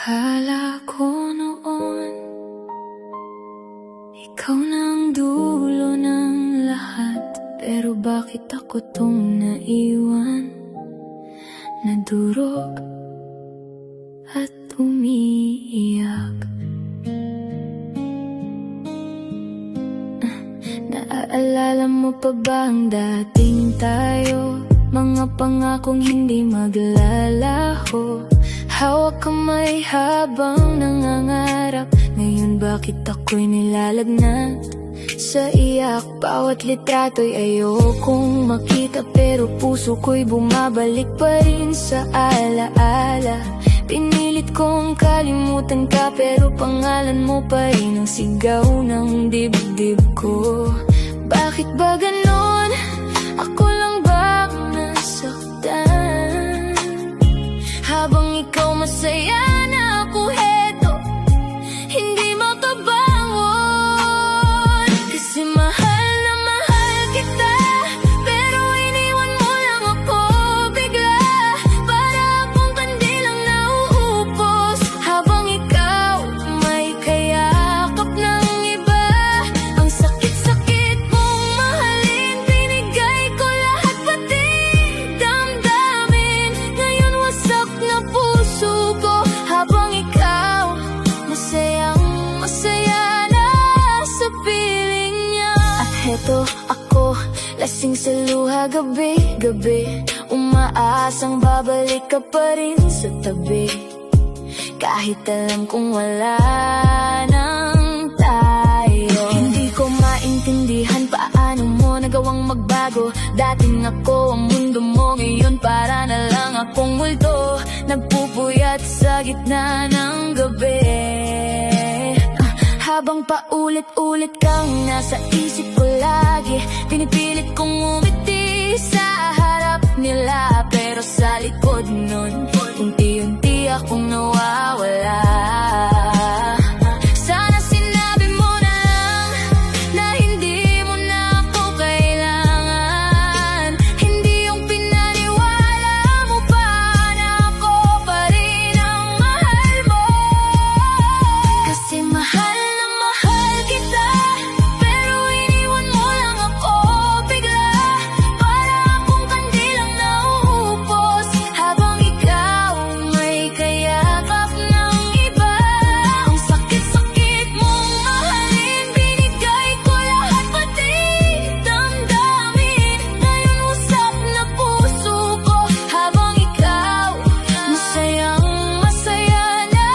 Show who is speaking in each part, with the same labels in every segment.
Speaker 1: Akala ko noon ikaw na ang dulo ng lahat. Pero bakit ako tong naiwan, nadurog at umiiyak? Naaalala mo pa ba ang dating tayo? Mga pangakong hindi maglalaho, hawak kamay habang nangangarap. Ngayon bakit ako'y nilalagnat sa iyak? Bawat litrato'y ayokong makita, pero puso ko'y bumabalik pa rin sa alaala. Pinilit kong kalimutan ka, pero pangalan mo pa rin ang sigaw ng dibdib ko. Bakit ba ganon? Ako lang ba ang nasaktan? Habang ikaw masaya na ako heto, hindi makabangon. Kasi mahal na mahal kita, pero iniwan mo lang ako bigla. Para akong kandilang nauubos, habang ikaw may kayakap ng iba. Ang sakit-sakit mong mahalin, binigay ko lahat pati damdamin. Ngayon wasak na puso ko, habang ikaw masayang masaya na sa piling niya. At heto ako, lasing sa luha gabi-gabi, umaasang babalik ka pa rin sa tabi. Kahit alam kong wala nang tayo. Hindi ko maintindihan paano mo nagawang magbago. Dating ako ang mundo mo, ngayon para na lang akong multo, nagpupuyat sa gitna ng gabi. Habang paulit-ulit kang nasa isip ko lagi, pinipilit kong umiti sa harap nila, pero sa likod nun, unti-unti akong nawawala. Sana sinabi mo na lang na hindi mo na ako kailangan. Hindi yung pinaniwala mo pa na ako pa rin ang mahal mo. Kasi mahal na mahal kita, pero iniwan mo lang ako bigla. Para akong kandilang nauubos, habang ikaw may kayakap ng iba. Ang sakit-sakit mong mahalin, binigay ko lahat pati damdamin. Ngayon usap na puso ko, habang ikaw masayang masaya na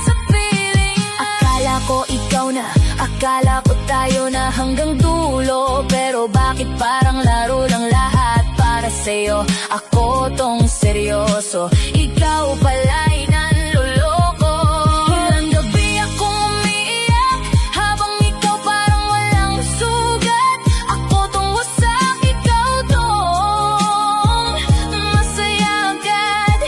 Speaker 1: sa piling. Akala ko ikaw na, akala ko tayo na hanggang dulo, pero bakit parang laro lang lahat para sa'yo? Ako tong seryoso, ikaw pala'y nanloloko. Ilang gabi akong umiiyak, habang ikaw parang walang sugat. Ako tong wasak, ikaw tong masaya agad.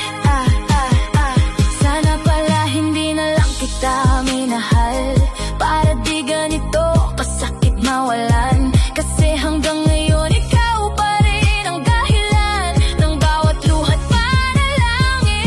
Speaker 1: Sana pala hindi na lang kita minahal, para di ganito kasakit mawalan. Kasi hanggang ngayon ikaw pa rin ang dahilan ng bawat luhat panalangin.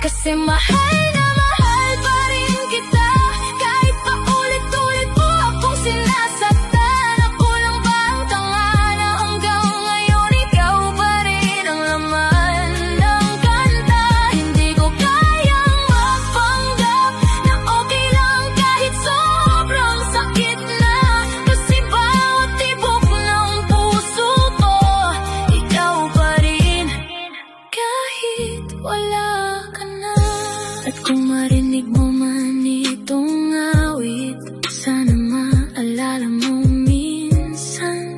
Speaker 1: Kasi mahal na mahal pa rin kita, kahit pa ulit-ulit mo akong sinasaktan. Ako lang ba ang tanga na hanggang ngayon ikaw pa rin ang laman ng kanta? Hindi ko kayang magpanggap na okay lang kahit sobrang sakit na. Kasi bawat tibok ng puso ko, ikaw pa rin kahit wala ka na. At kung marinig mo man itong awit, sana maalala mo minsan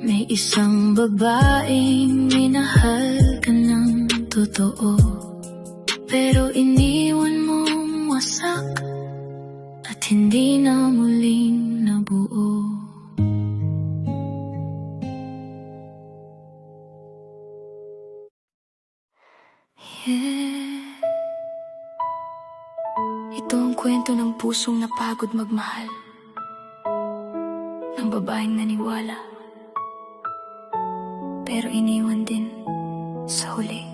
Speaker 1: may isang babaeng minahal ka ng totoo, pero iniwan mong wasak at hindi na muling nabuo. Yeah. Ito ang kwento ng pusong napagod magmahal, ng babaeng naniwala, pero iniwan din sa huli.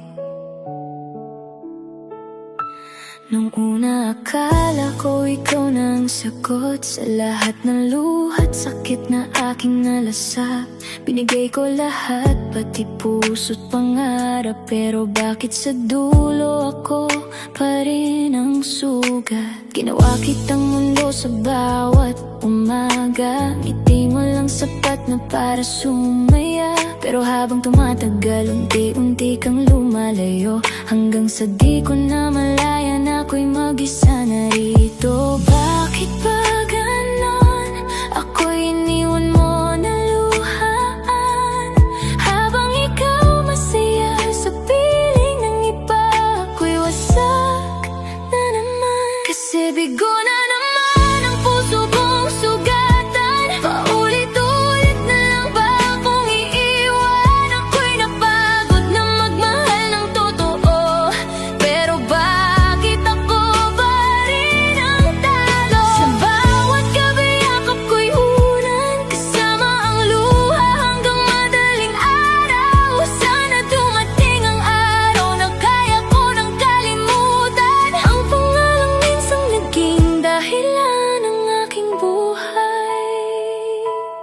Speaker 1: Nung una akala ko ikaw na ang sagot sa lahat ng luhat, sakit na aking nalasap. Binigay ko lahat, pati puso't pangarap. Pero bakit sa dulo ako pa rin ang sugat? Ginawa kitang mundo sa bawat umaga, ngiting walang sapat na para sumaya. Pero habang tumatagal, unti-unti kang lumalayo, hanggang sa di ko na malaya na ako'y mag-isa na rito. Bakit ba ganon? Ako'y iniwan mo na luhaan, habang ikaw masaya sa piling ng iba, ako'y wasak na naman. Kasi bigo na naman ang puso kong sugatan. Paulit-ulit na lang ba akong iiwan? Ako'y napagod na magmahal ng totoo, pero bakit ako pa rin ang talo? Sa bawat gabi yakap ko'y unan, kasama ang luha hanggang madaling araw. Sana dumating ang araw na kaya ko nang kalimutan ang pangalang minsang naging dahilan ng aking buhay.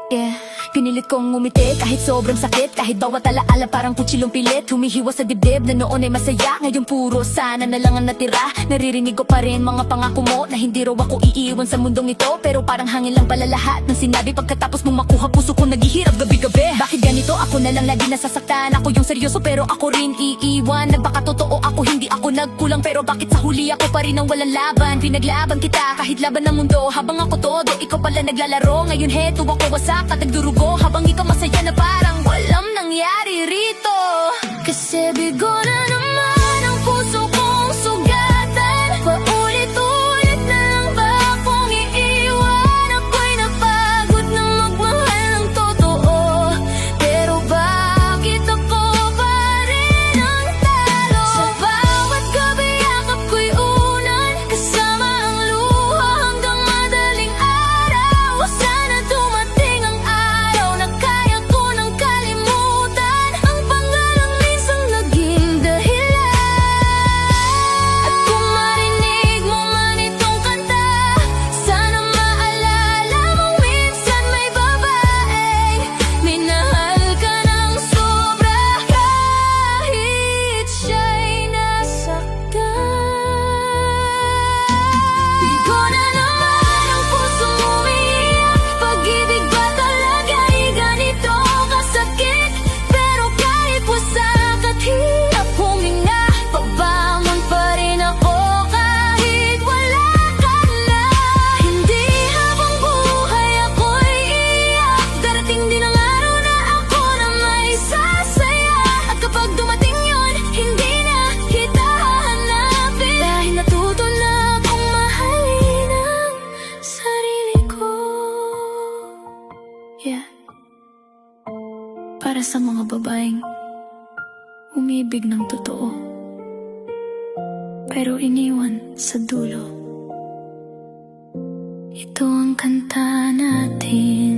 Speaker 1: Yeah. Pinilit kong ngumiti kahit sobrang sakit, kahit bawat alaala parang kutsilong pilit. Humihiwas sa dibdib na noon ay masaya, ngayon puro sana na lang ang natira. Naririnig ko pa rin mga pangako mo na hindi raw ako iiwan sa mundong ito, pero parang hangin lang pala lahat ng sinabi. Pagkatapos mong makuha, puso ko naghihirap gabi-gabi. Bakit ganito? Ako na lang lagi nasasaktan. Ako yung seryoso pero ako rin iiwan. Nagbaka totoo ako, hindi ako nagkulang, pero bakit sa huli ako pa rin ang walang laban? Pinaglaban kita kahit laban ng mundo, habang ako todo, ikaw pala naglalaro. Ngayon heto ako wasak at nagdurugo, habang ikaw masaya na parang walang nangyari rito. Kasi bigo na naman ang puso kong sugatan. Paulit-ulit na lang ba akong iiwan? Ako'y napagod na magmahal ng totoo, pero bakit ako pa rin ang talo? Sa bawat gabi yakap ko'y unan, kasama ang luha hanggang madaling araw. Sana dumating ang araw na kaya ko nang kalimutan ang pangalang minsang naging dahilan. At kung marinig mo man itong kanta, sana maalala mong minsan may babaeng minahal ka ng sobra, kahit siya'y nasaktan. Bigo na naman ang pusong umiiyak. Pag-ibig ba talaga ay ganito kasakit? Pero kahit wasak at hirap huminga, pabangon pa rin ako kahit wala ka na. Hindi habang buhay ako'y iiyak, darating din ang araw na ako na may sasaya. At kapag dumating yun, hindi na kita hahanapin, dahil natuto na akong mahalin ang sarili ko. Yeah. Para sa mga babaeng umibig ng totoo, pero iniwan sa dulo, ito ang kanta natin.